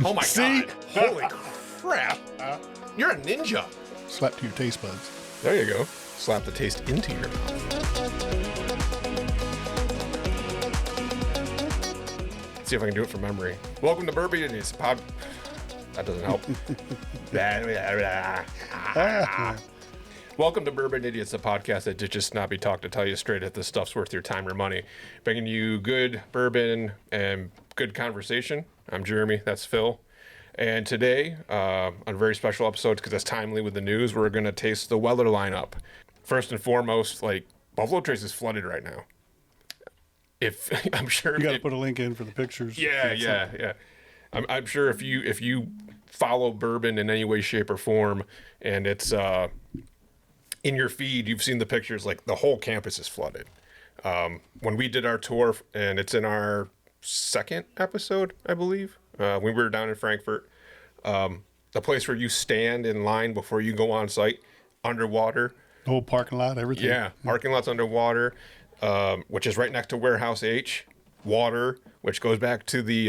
Oh my See? God. Holy crap. You're a ninja. Slap to your taste buds. There you go. Slap the taste into your mouth. Let's see if I can do it from memory. Welcome to Bourbon Idiots Pod. That doesn't help. Welcome to Bourbon Idiots, the podcast that ditches snobby talk to tell you straight if this stuff's worth your time or money. Bringing you good bourbon and good conversation. I'm Jeremy, that's Phil. And today, on a very special episode, because it's timely with the news, we're going to taste the Weller lineup. First and foremost, Buffalo Trace is flooded right now. I'm sure you got to put a link in for the pictures. Yeah. I'm sure if you follow bourbon in any way, shape, or form, and it's in your feed, you've seen the pictures. The whole campus is flooded. When we did our tour, and it's in our second episode, I believe, when we were down in Frankfurt, the place where you stand in line before you go on site, underwater. The whole parking lot, everything. Yeah, parking lot's underwater, which is right next to Warehouse H. Water, which goes back to the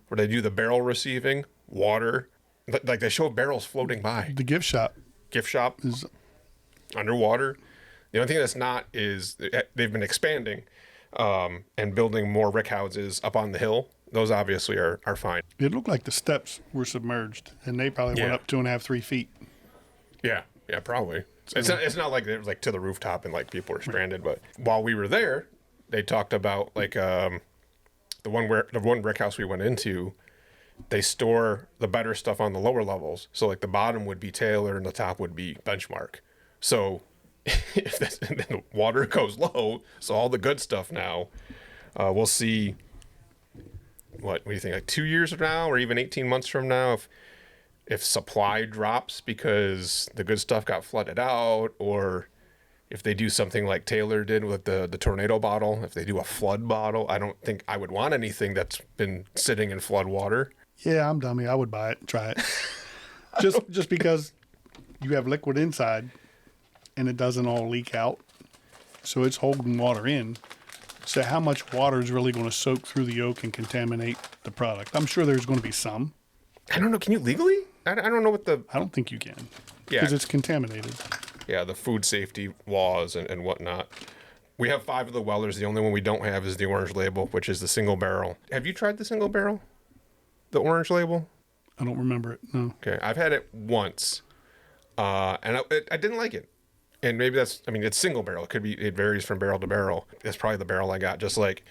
where they do the barrel receiving. Water. They show barrels floating by. The gift shop. Gift shop is underwater. The only thing that's not is they've been expanding and building more rick houses up on the hill. Those obviously are fine. It looked like the steps were submerged, and they probably went up 2.5, 3 feet. Yeah, probably. It's not like it was to the rooftop and people were stranded. But while we were there, they talked about the one brick house we went into. They store the better stuff on the lower levels. So the bottom would be Taylor and the top would be Benchmark. So if then the water goes low, so all the good stuff now, we'll see. What do you think? 2 years from now, or even 18 months from now, if supply drops because the good stuff got flooded out, or if they do something like Taylor did with the tornado bottle, if they do a flood bottle, I don't think I would want anything that's been sitting in flood water. Yeah, I'm dummy. I would buy it and try it. just because you have liquid inside and it doesn't all leak out. So it's holding water in. So how much water is really going to soak through the oak and contaminate the product? I'm sure there's going to be some. I don't know. Can you legally? I don't know what I don't think you can. Yeah. Because it's contaminated. Yeah, the food safety laws and whatnot. We have 5 of the Wellers. The only one we don't have is the orange label, which is the single barrel. Have you tried the single barrel? The orange label? I don't remember it, no. Okay, I've had it once, and I didn't like it. And maybe it's single barrel. It varies from barrel to barrel. That's probably the barrel I got. Just like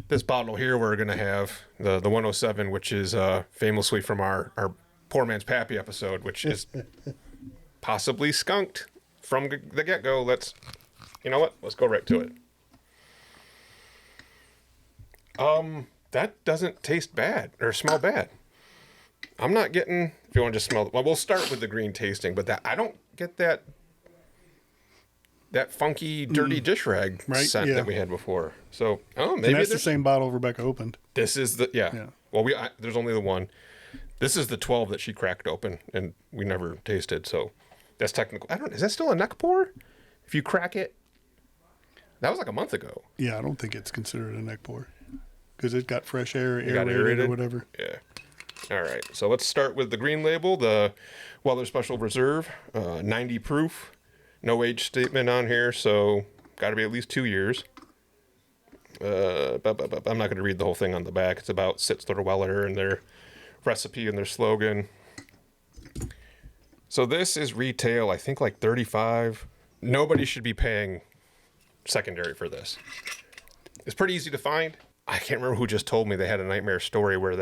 this bottle here, we're going to have the 107, which is famously from our Poor Man's Pappy episode, which is possibly skunked from the get-go. You know what? Let's go right to it. That doesn't taste bad or smell bad. I'm not getting, if you want to just smell, well, we'll start with the green tasting, but I don't get that funky, dirty dish rag scent that we had before. So, maybe and that's the same bottle Rebecca opened. This is yeah. Well, there's only the one. This is the 12 that she cracked open, and we never tasted. So, that's technical. Is that still a neck pour? If you crack it, that was a month ago. Yeah, I don't think it's considered a neck pour because it got fresh air, aerated or whatever. Yeah. All right. So let's start with the green label, the Weller Special Reserve, 90 proof. No age statement on here, so got to be at least 2 years. I'm not going to read the whole thing on the back. It's about Sitzler Weller and their recipe and their slogan. So this is retail, I think $35. Nobody should be paying secondary for this. It's pretty easy to find. I can't remember who just told me they had a nightmare story where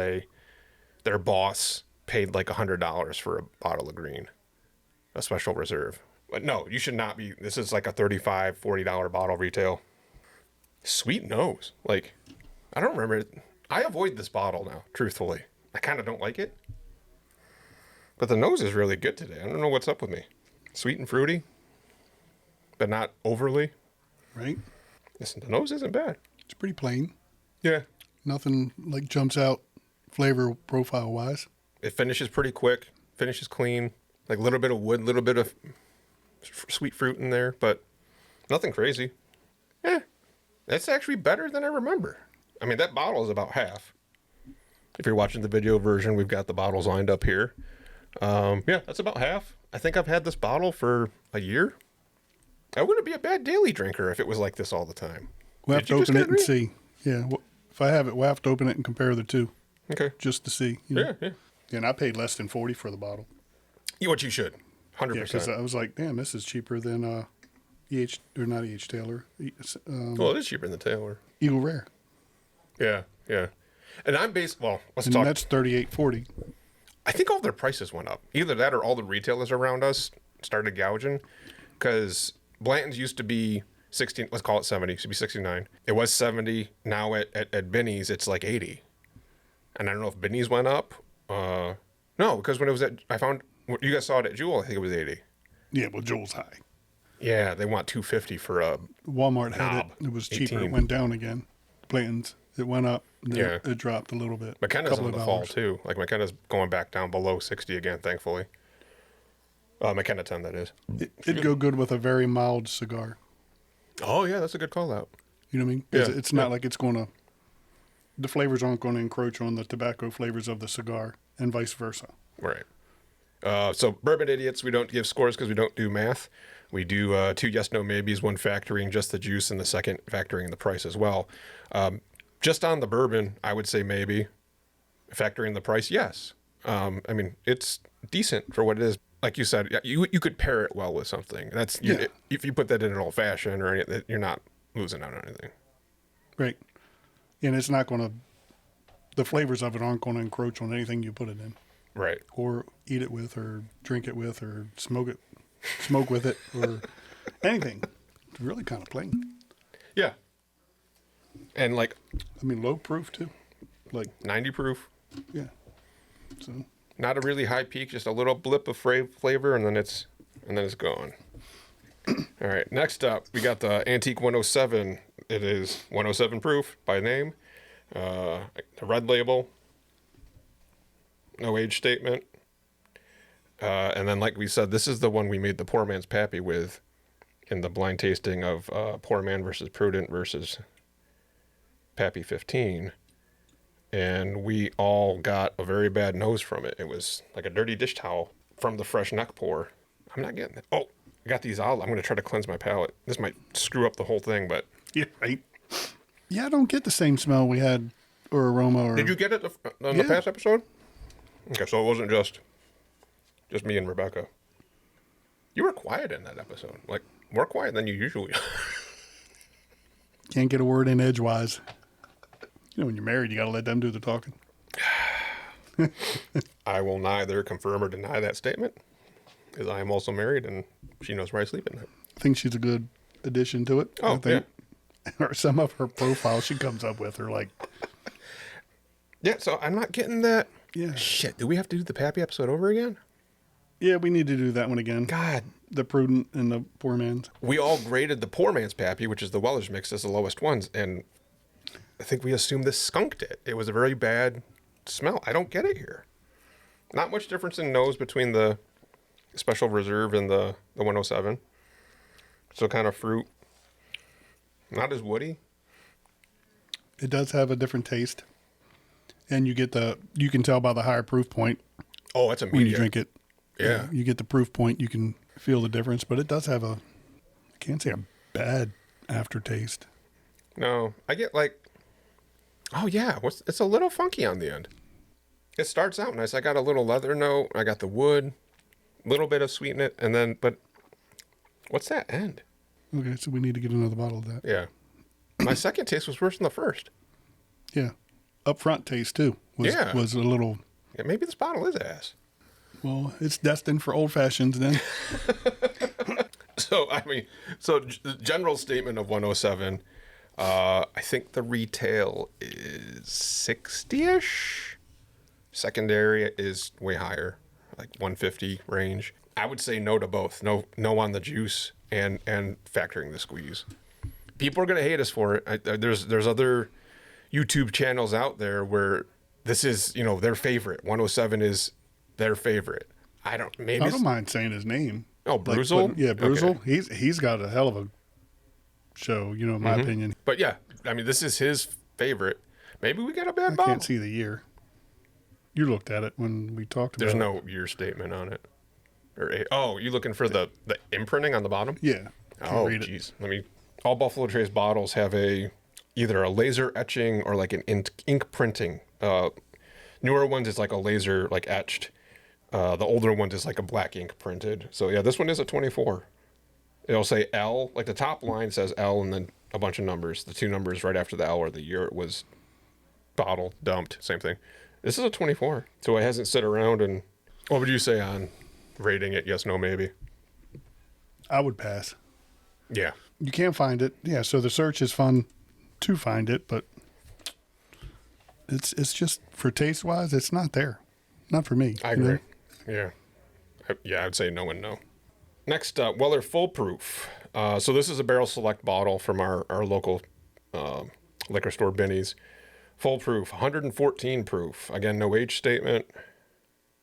their boss paid $100 for a bottle of green, a special reserve. But no, you should not be. This is a $35, $40 bottle retail. Sweet nose. I don't remember it. I avoid this bottle now, truthfully. I kind of don't like it. But the nose is really good today. I don't know what's up with me. Sweet and fruity, but not overly. Right. Listen, the nose isn't bad. It's pretty plain. Yeah. Nothing jumps out flavor profile wise. It finishes pretty quick. Finishes clean. A little bit of wood, a little bit of sweet fruit in there, but nothing crazy. That's actually better than I remember. That bottle is about half. If you're watching the video version, we've got the bottles lined up here. Yeah, that's about half. I think I've had this bottle for a year. I wouldn't be a bad daily drinker if it was like this all the time. We'll have to open it and see. Yeah, if I have it, we'll have to open it and compare the two. Okay. Just to see. You know? Yeah. And I paid less than $40 for the bottle. What you should. 100%. Yeah, because I was like, damn, this is cheaper than not E.H. Taylor. Well, it is cheaper than Taylor. Eagle Rare. Yeah. And I'm based, well, let's and talk. That's $38.40. I think all their prices went up. Either that or all the retailers around us started gouging. Because Blanton's used to be 16, let's call it 70, it should be 69. It was 70. Now at Benny's, it's like 80. And I don't know if Benny's went up. No, because when it was you guys saw it at Jewel, I think it was 80. Yeah, well, Joel's high. Yeah, they want $250 for a Walmart had knob. it. It was cheaper. 18. It went down again. Blanton's, it went up. Then it dropped a little bit. McKenna's on the fall, too. Like, McKenna's going back down below 60 again, thankfully. McKenna 10, that is. It'd go good with a very mild cigar. Oh, yeah, that's a good call out. You know what I mean? Yeah. It's not like it's going to... The flavors aren't going to encroach on the tobacco flavors of the cigar and vice versa. Right. So, Bourbon Idiots, we don't give scores because we don't do math. We do 2 yes, no, maybes, 1 factoring just the juice, and the second factoring the price as well. Just on the bourbon, I would say maybe. Factoring the price, yes. I mean, it's decent for what it is. Like you said, you could pair it well with something. If you put that in an old fashioned or anything, you're not losing out on anything. Right. And it's not going to... The flavors of it aren't going to encroach on anything you put it in. Right. Or eat it with, or drink it with, or smoke with it, or anything. It's really kind of plain. Yeah. And like... I mean, low proof, too. Like 90 proof. Yeah. So... Not a really high peak, just a little blip of flavor, and then it's gone. All right, next up, we got the Antique 107. It is 107 proof by name. The red label. No age statement. And then, like we said, this is the one we made the Poor Man's Pappy with in the blind tasting of Poor Man versus Prudent versus Pappy 15. And we all got a very bad nose from it. It was like a dirty dish towel from the fresh neck pour. I'm not getting it. Oh, I got these out. I'm going to try to cleanse my palate. This might screw up the whole thing, but... Yeah, right. Yeah, I don't get the same smell we had or aroma. Or... Did you get it on the past episode? Okay, so it wasn't just me and Rebecca. You were quiet in that episode. Like, more quiet than you usually are. Can't get a word in edgewise. You know, when you're married, you got to let them do the talking. I will neither confirm or deny that statement, because I am also married, and she knows where I sleep at night. I think she's a good addition to it. Oh, I think. Yeah. Or some of her profiles she comes up with are like... Yeah, so I'm not getting that. Yeah. Shit, do we have to do the Pappy episode over again? Yeah, we need to do that one again. God. The Prudent and the Poor Man's. We all graded the Poor Man's Pappy, which is the Weller's mix, as the lowest ones, and... I think we assumed this skunked it. It was a very bad smell. I don't get it here. Not much difference in nose between the Special Reserve and the 107. Still kind of fruit. Not as woody. It does have a different taste. And you can tell by the higher proof point. Oh, it's immediate. When you drink it. Yeah. You get the proof point, you can feel the difference. But it does have I can't say a bad aftertaste. No, I get like... Oh, yeah. It's a little funky on the end. It starts out nice. I got a little leather note. I got the wood. Little bit of sweetness. And then, but what's that end? Okay, so we need to get another bottle of that. Yeah. My second taste was worse than the first. Yeah. Upfront taste, too, was a little... Yeah, maybe this bottle is ass. Well, it's destined for old fashions then. So, the general statement of 107... I think the retail is 60-ish. Secondary is way higher, like 150 range. I would say no to both. No on the juice and factoring the squeeze. People are going to hate us for it. There's other YouTube channels out there where this is, their favorite. 107 is their favorite. I don't mind saying his name. Oh, Bruzel? Yeah, Bruzel. Okay. He's got a hell of a show, in my opinion. But yeah, I mean, this is his favorite. Maybe we got a bad bottle. I can't see the year. You looked at it when we talked about There's it. no year statement on it. Oh, you looking for the imprinting on the bottom? Yeah. Oh, read it. jeez. All Buffalo Trace bottles have either a laser etching or like an ink printing. Newer ones is like a laser like etched. The older ones is like a black ink printed. So yeah, this one is a 24. It'll say L, like the top line says L and then a bunch of numbers. The two numbers right after the L are the year it was bottled, dumped, same thing. This is a 24. So it hasn't sit around. And what would you say on rating it? Yes, no, maybe? I would pass. Yeah. You can't find it. Yeah, so the search is fun to find it, but it's just, for taste-wise, it's not there. Not for me. I agree. Yeah. I'd say no and no. Next up, Weller Full Proof. So this is a barrel select bottle from our local liquor store, Benny's. Full proof, 114 proof. Again, no age statement.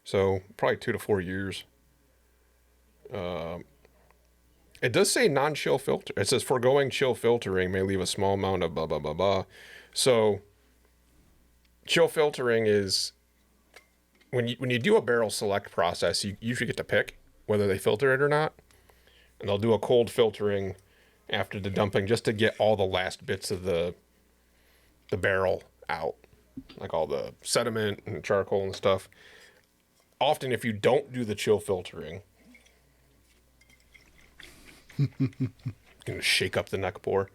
So probably 2 to 4 years. It does say non-chill filter. It says foregoing chill filtering may leave a small amount of blah, blah, blah, blah. So chill filtering is when you do a barrel select process, you usually get to pick whether they filter it or not. And they'll do a cold filtering after the dumping just to get all the last bits of the barrel out, like all the sediment and charcoal and stuff. Often, if you don't do the chill filtering, gonna shake up the neck pour.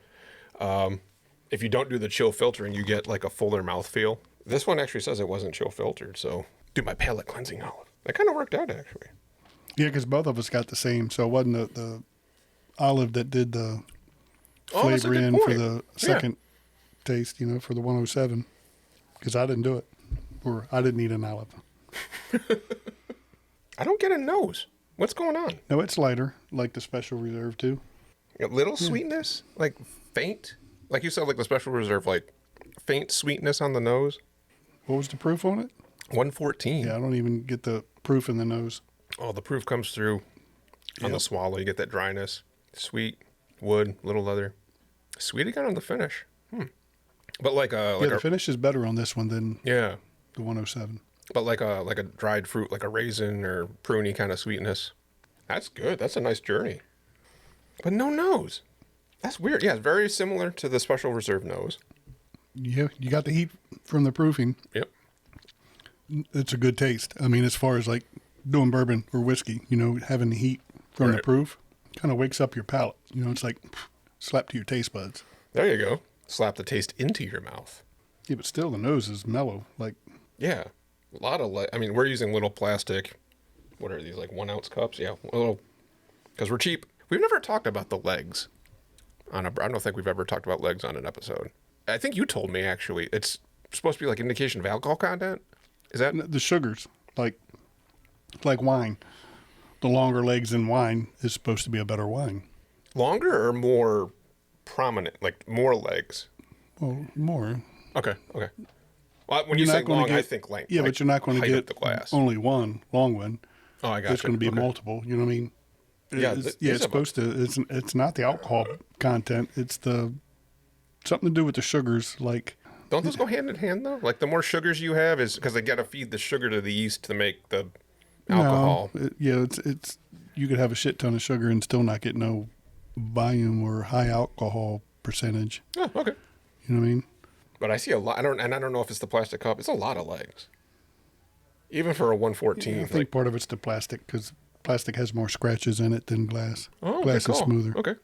If you don't do the chill filtering, you get like a fuller mouthfeel. This one actually says it wasn't chill filtered, so do my palate cleansing olive. That kind of worked out actually. Yeah, because both of us got the same, so it wasn't the olive that did the flavor in for the second taste, for the 107. Because I didn't do it, or I didn't eat an olive. I don't get a nose. What's going on? No, it's lighter, like the Special Reserve too. A little sweetness, like faint, like you said, like the Special Reserve, like faint sweetness on the nose. What was the proof on it? 114. Yeah, I don't even get the proof in the nose. Oh, the proof comes through on the swallow. You get that dryness, sweet wood, little leather, sweet again on the finish. But the finish is better on this one than the 107. But like a dried fruit, like a raisin or pruny kind of sweetness. That's good. That's a nice journey. But no nose. That's weird. Yeah, it's very similar to the Special Reserve nose. Yeah, you got the heat from the proofing. Yep. It's a good taste. I mean, as far as like doing bourbon or whiskey, having the heat from the proof kind of wakes up your palate. It's like slap to your taste buds. There you go. Slap the taste into your mouth. Yeah, but still the nose is mellow. Yeah. A lot of, we're using little plastic, what are these, like 1 ounce cups? Yeah, because we're cheap. We've never talked about the legs I don't think we've ever talked about legs on an episode. I think you told me, actually, it's supposed to be like indication of alcohol content. Is that? The sugars, like wine. The longer legs in wine is supposed to be a better wine. Longer or more prominent, like more legs? Well, more. Okay. Well, when you say long, I think length. Yeah, like but you're not going to get the glass. only one long one. Oh, I got It's going to be multiple. You know what I mean? It's supposed to. It's not the alcohol content. It's something to do with the sugars. Like, don't those go hand in hand though? Like the more sugars you have is because they got to feed the sugar to the yeast to make the alcohol. No, it's you could have a shit ton of sugar and still not get no volume or high alcohol percentage. Oh, okay. You know what I mean? But I see a lot. I don't know if it's the plastic cup. It's a lot of legs, even for a 114. Yeah, I think part of it's the plastic because plastic has more scratches in it than glass. Oh, glass is smoother. Okay.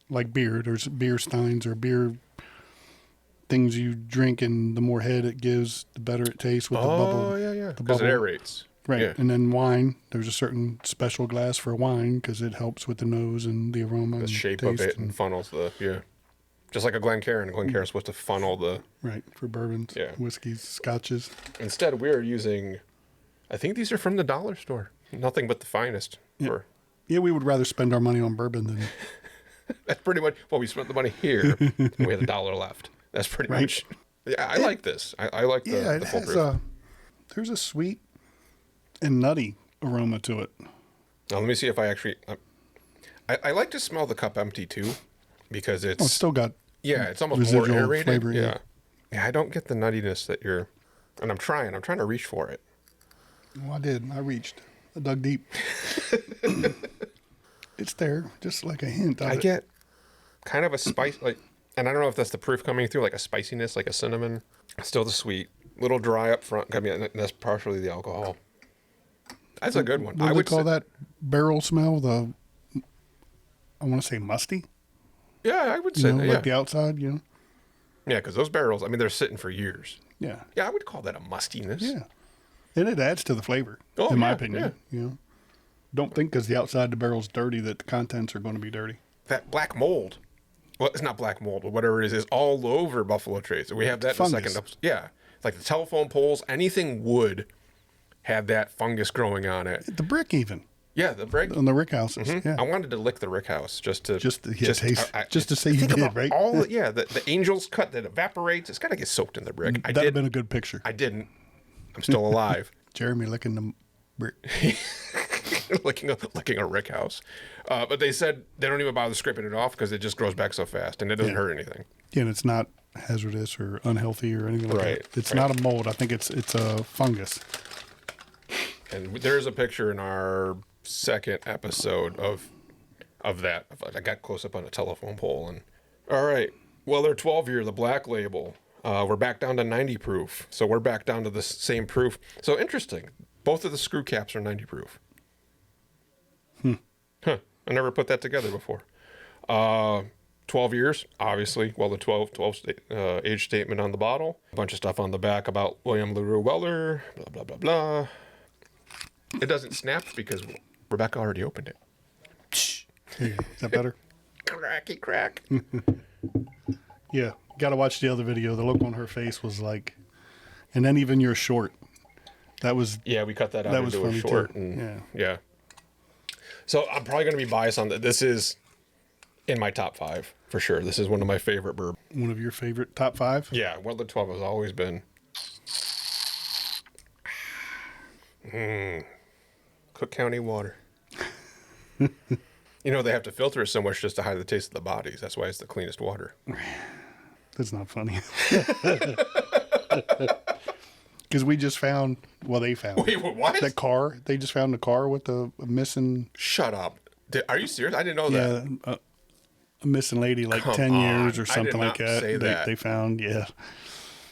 Like beer, there's beer steins or beer things you drink, and the more head it gives, the better it tastes with the bubble. Oh, yeah. The Because it bubble. aerates. Right. Yeah. And then wine, there's a certain special glass for wine because it helps with the nose and the aroma. The and shape taste of it and funnels just like a Glencairn. Glencairn is supposed to funnel the. Right, for bourbons, whiskeys, scotches. Instead, we're using, I think these are from the dollar store. Nothing but the finest. Yeah, we would rather spend our money on bourbon than. That's pretty much, we spent the money here and we had $1 left. That's pretty much. Yeah, I like this. I like the full proof. There's a sweet and nutty aroma to it. Now, let me see if I actually. I like to smell the cup empty too, because it's still got it's almost residual more aerated. flavor. Yeah, I don't get the nuttiness that you're. And I'm trying to reach for it. Well, I did. I reached. I dug deep. It's there, just like a hint of I it. get kind of a spice, like, and I don't know if that's the proof coming through, like a spiciness, like a cinnamon. Still the sweet, little dry up front. I mean, that's partially the alcohol. That's a good one. What do they call that barrel smell? I want to say musty. Yeah, I would say that. Yeah, like the outside. yeah, because those barrels, I mean, they're sitting for years. Yeah. Yeah, I would call that a mustiness. Yeah. And it adds to the flavor, Oh, in my yeah, opinion. Don't think because the outside of the barrel's dirty that the contents are going to be dirty. That black mold. Well, it's not black mold, but whatever it is all over Buffalo Trace. We have that in the second episode. Yeah. Like the telephone poles, anything wood had that fungus growing on it. The brick even. Yeah, the brick. On the rick houses. Mm-hmm. Yeah. I wanted to lick the rick house just to taste, just to say you did, right? The angel's cut that evaporates. It's got to get soaked in the brick. That'd have been a good picture. I didn't. I'm still alive. Jeremy licking the brick. licking a rick house. But they said they don't even bother scraping it off because it just grows back so fast and it doesn't hurt anything. Yeah, and it's not hazardous or unhealthy or anything like that. It's not a mold. I think it's a fungus. And there's a picture in our second episode of that. I got close up on a telephone pole. And all right, well, they're 12-year, the black label. We're back down to 90 proof. So we're back down to the same proof. So interesting. Both of the screw caps are 90 proof. Huh. I never put that together before. 12 years, obviously. Well, the 12 age statement on the bottle. A bunch of stuff on the back about William LaRue Weller, blah, blah, blah, blah. It doesn't snap because Rebecca already opened it. Is that better? Cracky crack. Yeah. Got to watch the other video. The look on her face was like, and then even your short. That was. Yeah, we cut that out. That was funny short. too. And, yeah. So I'm probably going to be biased on that. This is in my top 5 for sure. This is one of my favorite bourbons. One of your favorite top 5? Yeah, Weller 12 has always been. Cook County water. They have to filter it so much just to hide the taste of the bodies. That's why it's the cleanest water. That's not funny. Because we just found, they found. Wait, what? That car. They just found the car with a missing. Shut up. Are you serious? I didn't know that. Yeah, a missing lady, like Come 10 years on. or something like that. Say that. They found, yeah.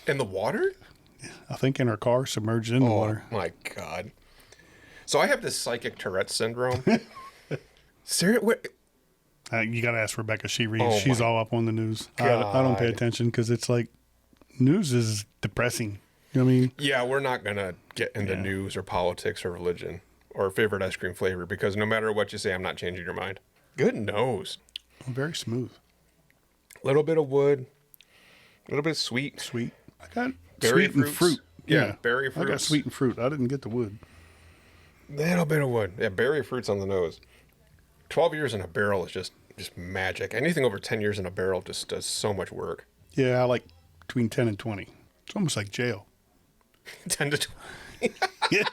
In the water? I think in her car, submerged in the water. Oh, my God. So I have this psychic Tourette syndrome. Seriously? You got to ask Rebecca. She reads. Oh, She's all up on the news. I don't pay attention because it's like news is depressing. You know what I mean? Yeah, we're not going to get into news or politics or religion or favorite ice cream flavor because no matter what you say, I'm not changing your mind. Good nose. Very smooth. A little bit of wood. A little bit of sweet. Sweet. I got Berry sweet and fruits. fruit. Yeah, berry fruits. I got sweet and fruit. I didn't get the wood. Little bit of wood. Yeah, berry fruits on the nose. 12 years in a barrel is just magic. Anything over 10 years in a barrel just does so much work. Yeah, I like between 10 and 20. It's almost like jail. 10 to 20. Yeah.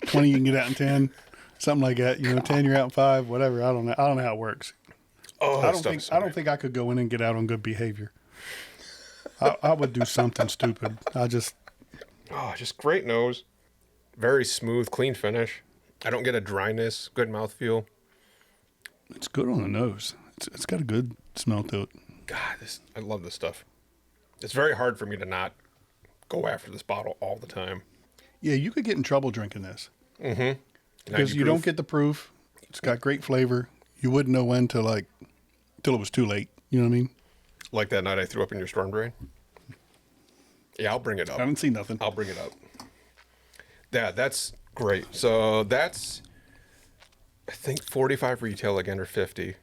20 you can get out in 10. Something like that. 10 you're out in 5, whatever. I don't know how it works. Oh, I don't think I could go in and get out on good behavior. I would do something stupid. Just great nose. Very smooth, clean finish. I don't get a dryness, good mouthfeel. It's good on the nose. It's got a good smell to it. God, I love this stuff. It's very hard for me to not go after this bottle all the time. Yeah, you could get in trouble drinking this. Mm-hmm. Because you don't get the proof. It's got great flavor. You wouldn't know when till it was too late. You know what I mean? Like that night I threw up in your storm drain? Yeah, I'll bring it up. I didn't see nothing. I'll bring it up. Yeah, that's great. So that's, I think, 45 retail again, or 50.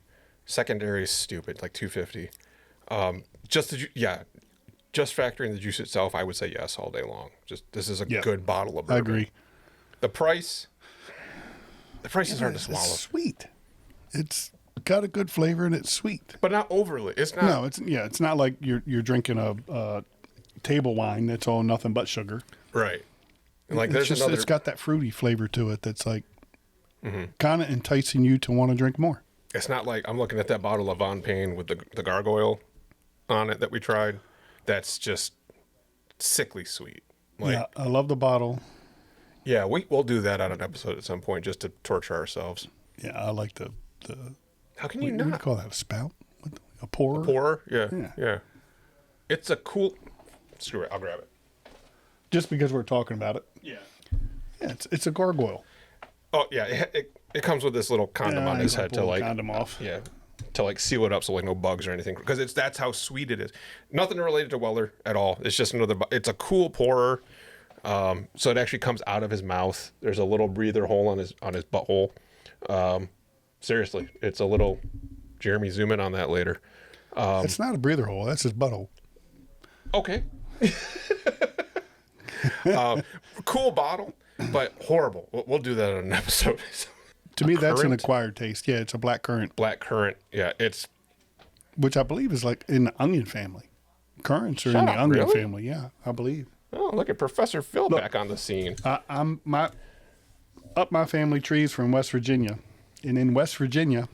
Secondary is stupid, like 250. Just factoring the juice itself, I would say yes all day long. This is a good bottle of bourbon. I agree. The price is hard to swallow. It's sweet. It's got a good flavor and it's sweet, but not overly. It's not. No, it's not like you're drinking a table wine that's all nothing but sugar. Right. And it's got that fruity flavor to it that's like kind of enticing you to want to drink more. It's not like I'm looking at that bottle of Von Payne with the gargoyle on it that we tried. That's just sickly sweet. Like, Yeah, I love the bottle. yeah, we'll do that on an episode at some point just to torture ourselves. Yeah, I like the How can you what do you not? call that? A spout? A pourer? Pourer? Yeah, Yeah. yeah. It's a cool. Screw it, I'll grab it. Just because we're talking about it. Yeah. Yeah, it's a gargoyle. Oh yeah, it comes with this little condom on his head to like condom off. Yeah, to like seal it up so like no bugs or anything because that's how sweet it is. Nothing related to Weller at all. It's just another. It's a cool pourer. So it actually comes out of his mouth. There's a little breather hole on his butthole. Seriously, it's a little. Jeremy, zoom in on that later. It's not a breather hole. That's his butthole. Okay. Cool bottle, but horrible. We'll do that on an episode. To me, that's an acquired taste. Yeah, it's a black currant. Black currant. Yeah, it's. Which I believe is like in the onion family. Currants are in the onion family. Yeah, I believe. Oh, look at Professor Phil back on the scene. I'm up my family trees from West Virginia, and in West Virginia,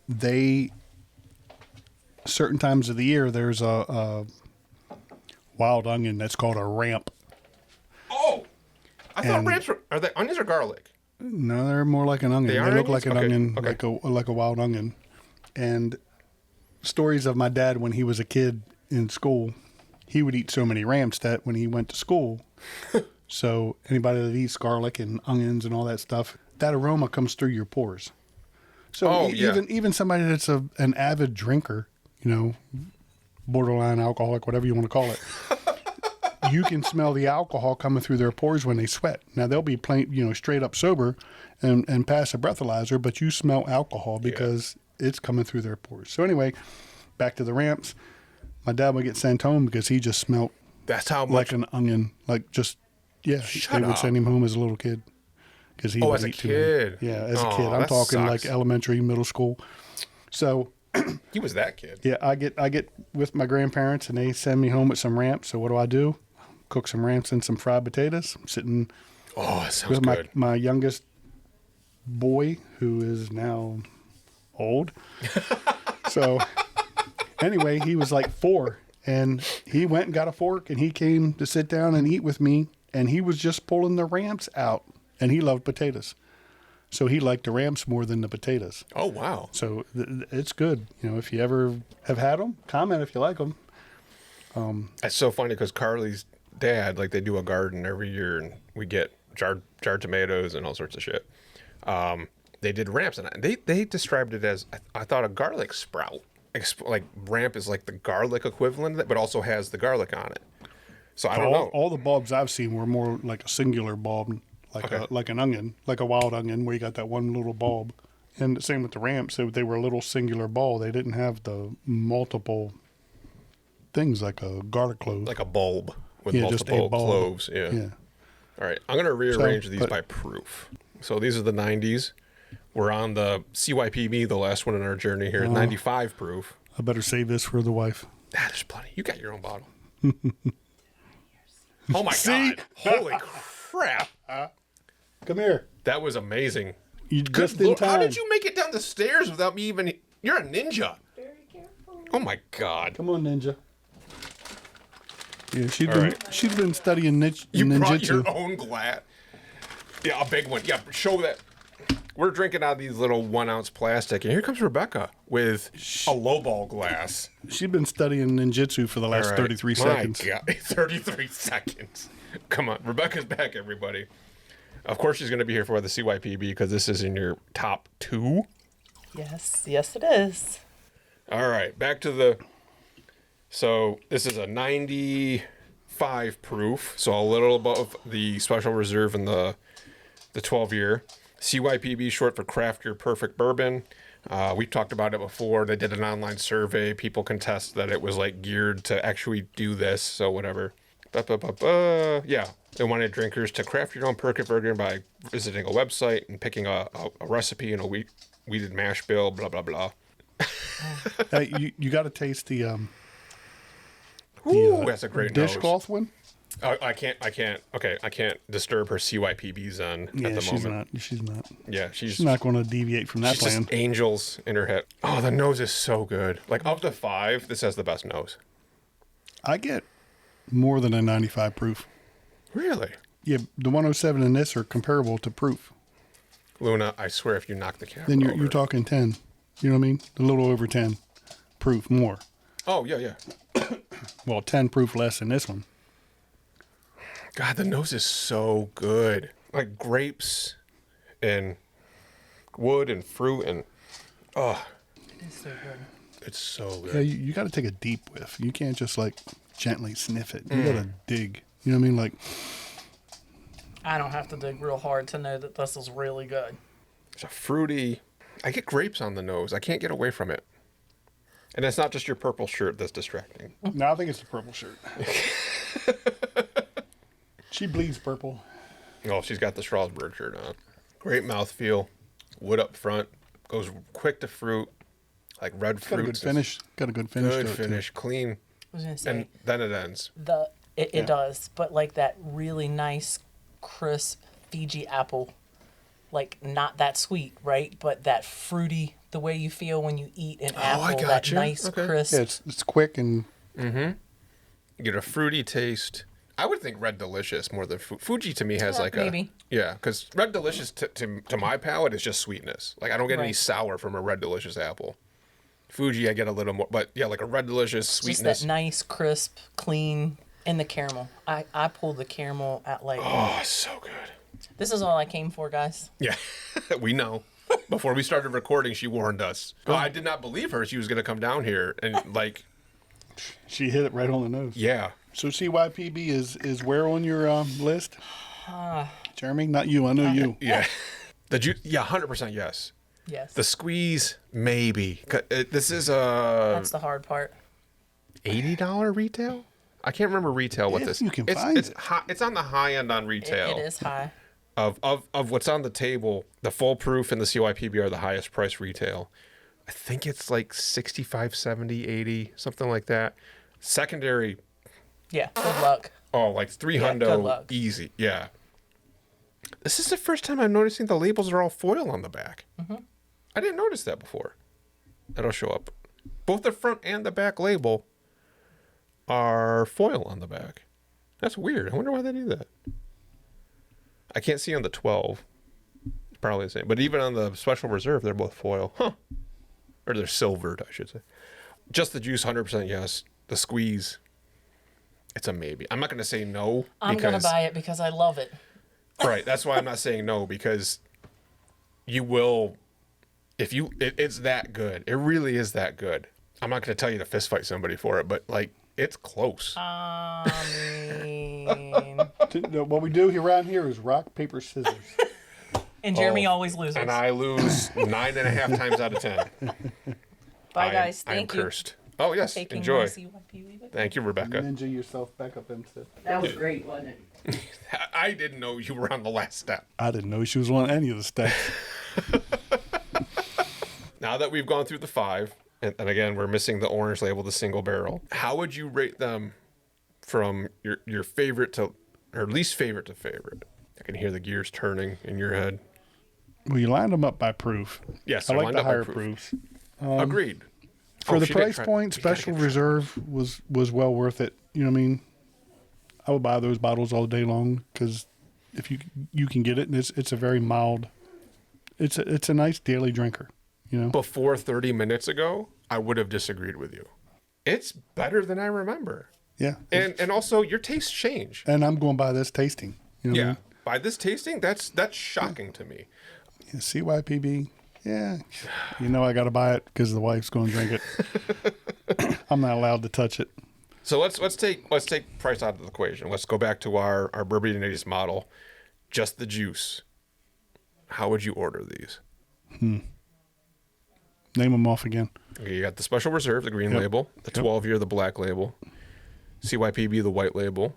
they certain times of the year there's a wild onion that's called a ramp. Oh, I thought ramps are they onions or garlic? No, they're more like an onion. They look like an onion, like a wild onion. And stories of my dad when he was a kid in school, he would eat so many ramps that when he went to school, so anybody that eats garlic and onions and all that stuff, that aroma comes through your pores. So even somebody that's an avid drinker, you know, borderline alcoholic, whatever you want to call it, you can smell the alcohol coming through their pores when they sweat. Now they'll be plain, you know, straight up sober and pass a breathalyzer, but you smell alcohol because it's coming through their pores. So anyway, back to the ramps. My dad would get sent home because he just smelled that's how much like an onion, like just they would send him home as a little kid because he would as a eat kid. Yeah, as a kid. I'm talking like elementary, middle school. So he was that kid. Yeah, I get with my grandparents and they send me home with some ramps. So what do? Cook some ramps and some fried potatoes. I'm sitting that sounds with good. my youngest boy, who is now old. So anyway, he was like 4, and he went and got a fork, and he came to sit down and eat with me, and he was just pulling the ramps out, and he loved potatoes. So he liked the ramps more than the potatoes. Oh, wow. So it's good. You know, if you ever have had them, comment if you like them. It's so funny because Carly's dad, like, they do a garden every year, and we get jarred tomatoes and all sorts of shit. They did ramps, and they described it as, I thought, a garlic sprout. Like, ramp is like the garlic equivalent of it, but also has the garlic on it. So I don't know. All the bulbs I've seen were more like a singular bulb, like an onion, like a wild onion where you got that one little bulb. And the same with the ramps. They were a little singular bulb. They didn't have the multiple things like a garlic clove. Like a bulb with multiple cloves. Yeah. All right. I'm going to rearrange these by proof. So these are the 90s. We're on the CYPB, the last one in our journey here, 95 proof. I better save this for the wife. There's plenty. You got your own bottle. Oh, my God. Holy crap. Come here. That was amazing. You just in time. How did you make it down the stairs without me even... You're a ninja. Very careful. Oh, my God. Come on, ninja. Yeah, she's been studying ninjutsu. You brought your own glass. Yeah, a big one. Yeah, show that. We're drinking out of these little 1 ounce plastic, and here comes Rebecca with a lowball glass. She's been studying ninjutsu for the last 33 seconds. My God, 33 seconds. Come on, Rebecca's back, everybody. Of course, she's going to be here for the CYPB because this is in your top 2. Yes, it is. All right, back to the. So this is a 95 proof, so a little above the special reserve and the 12-year. CYPB, short for Craft Your Perfect Bourbon. We've talked about it before. They did an online survey. People contest that it was like geared to actually do this, so whatever. Yeah, they wanted drinkers to craft your own perfect bourbon by visiting a website and picking a recipe and a weeded mash bill, blah, blah, blah. You got to taste the that's a great dishcloth one. I can't. Okay, I can't disturb her CYPB zen at the moment. She's not. Yeah, she's not going to deviate from that plan. Just angels in her head. Oh, the nose is so good. Like, of the 5, this has the best nose. I get more than a 95 proof. Really? Yeah, the 107 and this are comparable to proof. Luna, I swear if you knock the camera Then you're over. talking 10. You know what I mean? A little over 10 proof more. Oh, yeah. Well, 10 proof less than this one. God, the nose is so good. Like grapes and wood and fruit and, oh, It is so good. it's so good. Yeah, you got to take a deep whiff. You can't just like gently sniff it. You got to dig. You know what I mean? Like, I don't have to dig real hard to know that this is really good. It's a fruity. I get grapes on the nose. I can't get away from it. And it's not just your purple shirt that's distracting. no, I think it's the purple shirt. She bleeds purple. Oh, she's got the Strasbourg shirt on. Great mouthfeel. Wood up front. Goes quick to fruit. Like red Got a fruit. good finish. Got a good finish. Good to it, too. finish. Clean. I was gonna say And then it ends. it Yeah. does, but like that really nice, crisp Fiji apple, like not that sweet, right? But that fruity, the way you feel when you eat an apple, I that gotcha. nice Okay. crisp. Yeah, it's quick and You get a fruity taste. I would think Red Delicious more than Fuji to me has Yeah, like maybe. Yeah, because Red Delicious to my palate is just sweetness. Like I don't get any Right. sour from a Red Delicious apple. Fuji I get a little more, but yeah, like a Red Delicious Just sweetness. that nice, crisp, clean, and the caramel. I pulled the caramel at like. Oh, so good. This is all I came for, guys. Yeah, we know. Before we started recording, she warned us. Well, I did not believe her. She was going to come down here and like, she hit it right on the nose. yeah. So CYPB is where on your list? Jeremy, not you. I know you. Yeah. The juice, yeah, 100% yes. Yes. The squeeze, maybe. This is a That's the hard part. $80 retail. I can't remember retail what If this. you can it's, find it's it. high, it's on the high end on It, retail. it is high. Of what's on the table. The full proof and the CYPB are the highest price retail. I think it's like 65, 70, 80, something like that. Secondary, Yeah. Good luck. oh, like 300 good luck. easy. Yeah. This is the first time I'm noticing the labels are all foil on the back. I didn't notice that before. That'll show up. Both the front and the back label are foil on the back. That's weird. I wonder why they do that. I can't see on the 12. Probably the same. But even on the special reserve, they're both foil. Huh. Or they're silvered, I should say. Just the juice, 100% yes. The squeeze, it's a maybe. I'm not going to say no. I'm gonna buy it because I love it. Right. That's why I'm not saying no, because you will, if you, it's that good. It really is that good. I'm not going to tell you to fist fight somebody for it, but like, it's close. I mean, What we do around here is rock, paper, scissors. and Jeremy Oh, always loses. And I lose 9.5 times out of 10. Bye, guys. I am Thank you. cursed. Oh, yes. Taking Enjoy. my CYPB with Thank you, Rebecca. Ninja yourself back up into. That was great, wasn't it? I didn't know you were on the last step. I didn't know she was on any of the steps. Now that we've gone through the 5, and again, we're missing the orange label, the single barrel, how would you rate them from your favorite to, or least favorite to favorite? I can hear the gears turning in your head. Well, you lined them up by proof. Yes, I they're like lined the up by higher proof. proofs. Agreed. For Oh, the she did price try- point, you gotta Special get Reserve was well worth it. You know what I mean? I would buy those bottles all day long because if you can get it, and it's a very mild. It's a nice daily drinker. You know. Before 30 minutes ago, I would have disagreed with you. It's better than I remember. Yeah. And also your tastes change. And I'm going by this tasting. You know what I Yeah. mean? By this tasting, that's shocking to me. Yeah, CYPB. Yeah. You know I got to buy it because the wife's going to drink it. I'm not allowed to touch it. So let's take price out of the equation. Let's go back to our Bourbon model. Just the juice. How would you order these? Name them off again. Okay, you got the Special Reserve, the green label, the 12-year, the black label, CYPB, the white label,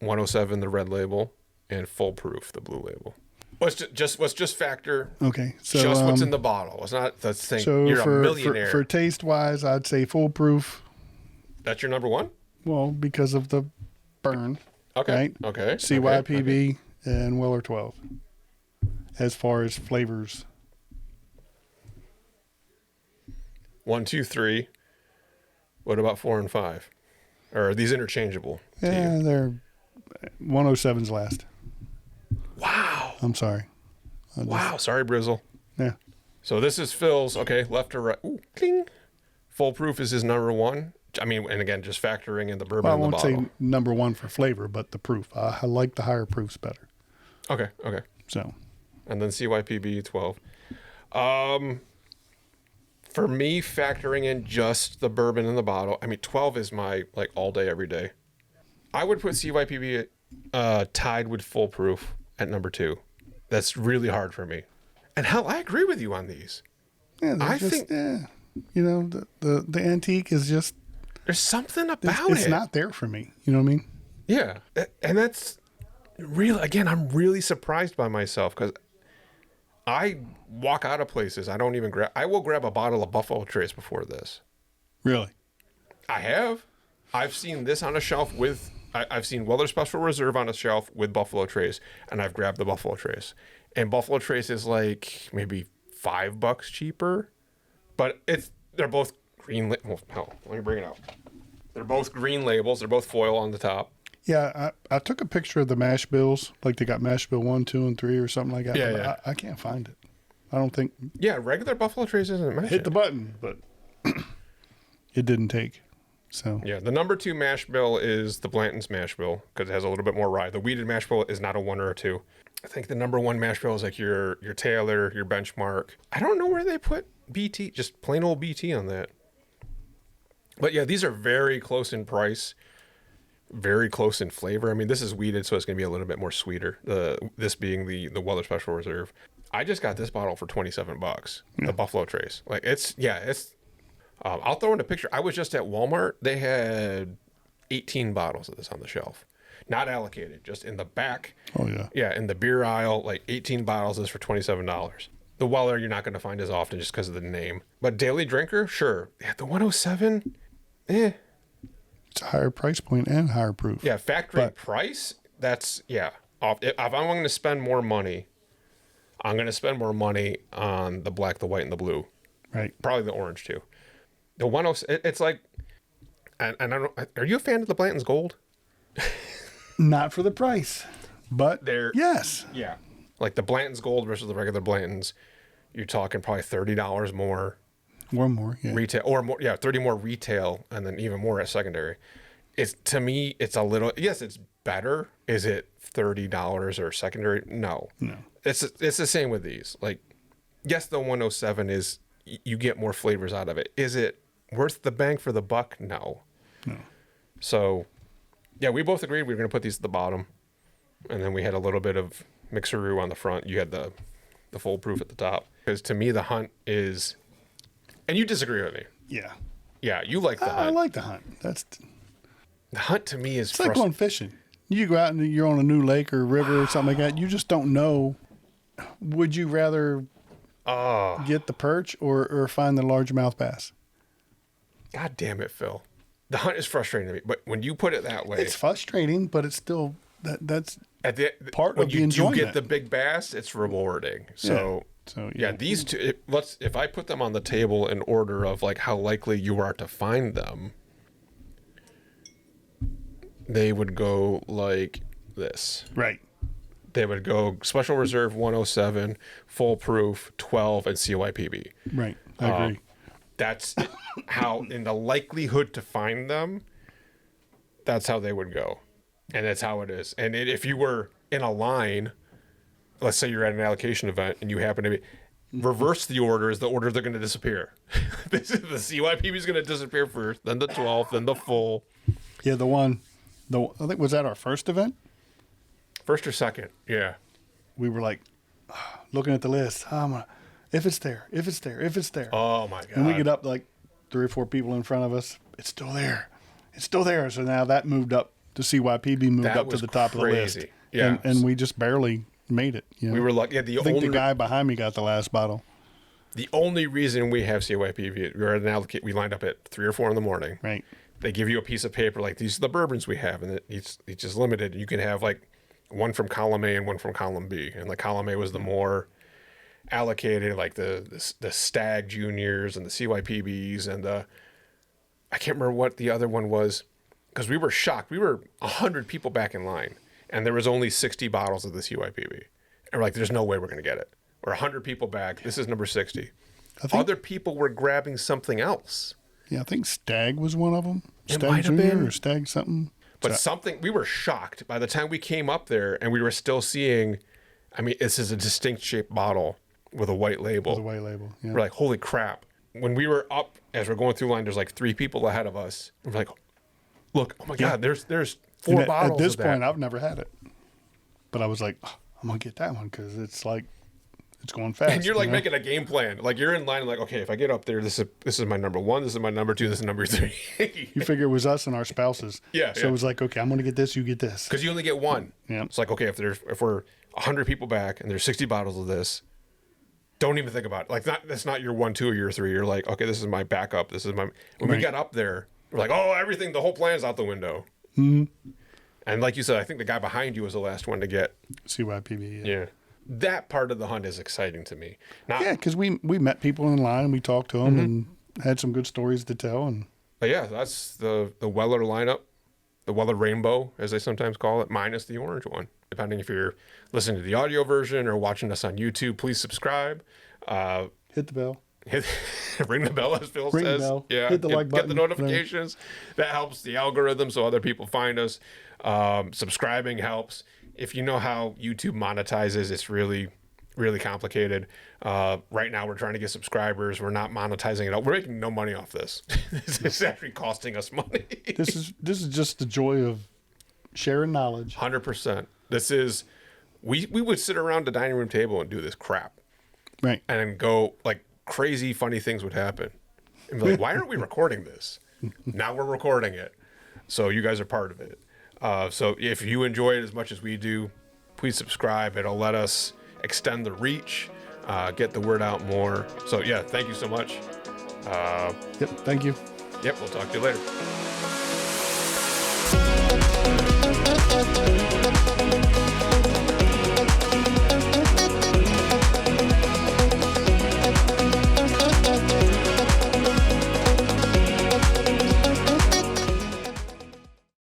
107, the red label, and Full Proof, the blue label. Let's just factor Okay. So just what's in the bottle. It's not the thing. So You're a for millionaire. for taste wise, I'd say foolproof. That's your number one? Well, because of the burn. Okay. Right? Okay. CYPB and Weller 12. As far as flavors, 1, 2, 3. What about 4 and 5? Or are these interchangeable to yeah, you? they're 107's last. Wow. I'm sorry. Wow. Sorry, Brizzle. Yeah. So this is Phil's. Okay, left to right. Ooh, cling. Full Proof is his number one. I mean, and again, just factoring in the bourbon Well, I in the won't bottle. say number one for flavor, but the proof. I like the higher proofs better. Okay. So, And then CYPB 12. For me, factoring in just the bourbon in the bottle, I mean, 12 is my like all day, every day. I would put CYPB tied with Full Proof at number 2. That's really hard for me. And hell, I agree with you on these. yeah, I think you know, the antique is just there's something about it's it. not there for me. You know what I mean? Yeah, and that's real. Again, I'm really surprised by myself because I walk out of places. I don't even grab. I will grab a bottle of Buffalo Trace before this. Really? I have. I've seen this on a shelf with. I've seen Weller Special Reserve on a shelf with Buffalo Trace, and I've grabbed the Buffalo Trace. And Buffalo Trace is like maybe $5 cheaper, but they're both green. Well, hell, let me bring it out. They're both green labels. They're both foil on the top. Yeah, I took a picture of the mash bills, like they got mash bill 1, 2, and 3 or something like that. Yeah, but yeah. I can't find it. I don't think Yeah, regular Buffalo Trace isn't mentioned. hit the button, but it didn't take. So Yeah, the number 2 mash bill is the Blanton's mash bill because it has a little bit more rye. The weeded mash bill is not a 1 or a 2. I think the number 1 mash bill is like your Taylor, your Benchmark. I don't know where they put BT, just plain old BT on that. But yeah, these are very close in price, very close in flavor. I mean, this is weeded, so it's going to be a little bit more sweeter. This being the Weller Special Reserve. I just got this bottle for $27. The Buffalo Trace. Like it's. I'll throw in a picture. I was just at Walmart. They had 18 bottles of this on the shelf, not allocated, just in the back. Oh yeah. Yeah, in the beer aisle, like 18 bottles of this for $27. The Weller you're not going to find as often just because of the name. But daily drinker, sure. Yeah, the 107, It's a higher price point and higher proof. Yeah, factory price, that's, yeah. If I'm going to spend more money, I'm going to spend more money on the black, the white, and the blue. Right. Probably the orange, too. The 107, it's like, and I don't, are you a fan of the Blanton's Gold? Not for the price, but They're, yes. yeah. Like the Blanton's Gold versus the regular Blanton's, you're talking probably $30 more. Or more, yeah. Retail or more, yeah, 30 more retail and then even more at secondary. It's, to me, it's a little, yes, it's better. Is it $30 or secondary? No. It's the same with these. Like, yes, the 107 is, you get more flavors out of it. Is it worth the bang for the buck? No. So yeah, we both agreed we were going to put these at the bottom, and then we had a little bit of mixeroo on the front. You had the Full Proof at the top, because to me the Hunt is, and you disagree with me. Yeah, you like the Hunt. I like the Hunt. That's The Hunt to me is it's like going fishing. You go out and you're on a new lake or river or something like that. You just don't know. Would you rather get the perch or find the largemouth bass? God damn it, Phil. The Hunt is frustrating to me, but when you put it that way, It's frustrating, but it's still that's at the part when of the you do enjoyment. get the big bass, it's rewarding. So So, yeah, these two. If I put them on the table in order of like how likely you are to find them, they would go like this. Right. They would go Special Reserve 107, Full Proof 12, and CYPB. Right. I agree. That's how, in the likelihood to find them, that's how they would go. And that's how it is. And if you were in a line, let's say you're at an allocation event and you happen to be, reverse the order is the order they're going to disappear. This is the CYPB is going to disappear first, then the 12, then the full. Yeah, I think, was that our first event? First or second, yeah. We were like looking at the list. If it's there. Oh, my God. And we get up like 3 or 4 people in front of us. It's still there. So now that moved up. The CYPB moved That up to was the top of the list. crazy. Yeah. And we just barely made it. You know? We were lucky. Yeah, I think the guy behind me got the last bottle. The only reason we have CYPB, we were at an allocate. We lined up at 3 or 4 in the morning. Right. They give you a piece of paper like these are the bourbons we have, and it's just limited. You can have like one from column A and one from column B, and the column A was the more allocated, like the Stag Juniors and the CYPBs and I can't remember what the other one was, because we were shocked. We were 100 people back in line, and there was only 60 bottles of the CYPB. And we're like, there's no way we're going to get it. We're 100 people back. This is number 60. Other people were grabbing something else. Yeah, I think Stag was one of them. It Stag might have Junior been. or Stag something. But we were shocked by the time we came up there and we were still seeing, I mean, this is a distinct shaped bottle with a white label. The white label. Yeah. We're like, holy crap. When we were up, as we're going through line, there's like 3 people ahead of us. We're like, look, oh my God, there's 4 And bottles at this of that. point, I've never had it. But I was like, oh, I'm going to get that one because it's like, it's going fast. And you're like making a game plan. Like you're in line, like, okay, if I get up there, this is my number 1, this is my number 2, this is number 3. You figure it was us and our spouses. Yeah, So it was like, okay, I'm going to get this, you get this. Because you only get one. Yeah. It's like, okay, if we're 100 people back and there's 60 bottles of this, don't even think about it. Like that's not your 1, 2, or your 3. You're like, okay, this is my backup. This is my. When we got up there, we're like, oh, everything, the whole plan's out the window. Mm-hmm. And like you said, I think the guy behind you was the last one to get CYPB. Yeah. That part of the hunt is exciting to me. Now, Yeah, because we met people in line and we talked to them and had some good stories to tell. And but yeah, that's the Weller lineup, the Weller Rainbow, as they sometimes call it, minus the orange one. Depending if you're listening to the audio version or watching us on YouTube, please subscribe. hit the bell. Ring the bell, as Phil Ring the says. bell. Yeah, Hit the like get button. the notifications. That helps the algorithm so other people find us. Subscribing helps. If you know how YouTube monetizes, it's really, really complicated. Right now, we're trying to get subscribers. We're not monetizing it out. We're making no money off this. It's actually costing us money. This is just the joy of sharing knowledge. 100%. This is, we would sit around the dining room table and do this crap. Right. And then go, like, crazy funny things would happen. And be like, why aren't we recording this? Now we're recording it. So you guys are part of it. So if you enjoy it as much as we do, please subscribe. It'll let us extend the reach, get the word out more. So yeah, thank you so much. Yep. Thank you. Yep, we'll talk to you later.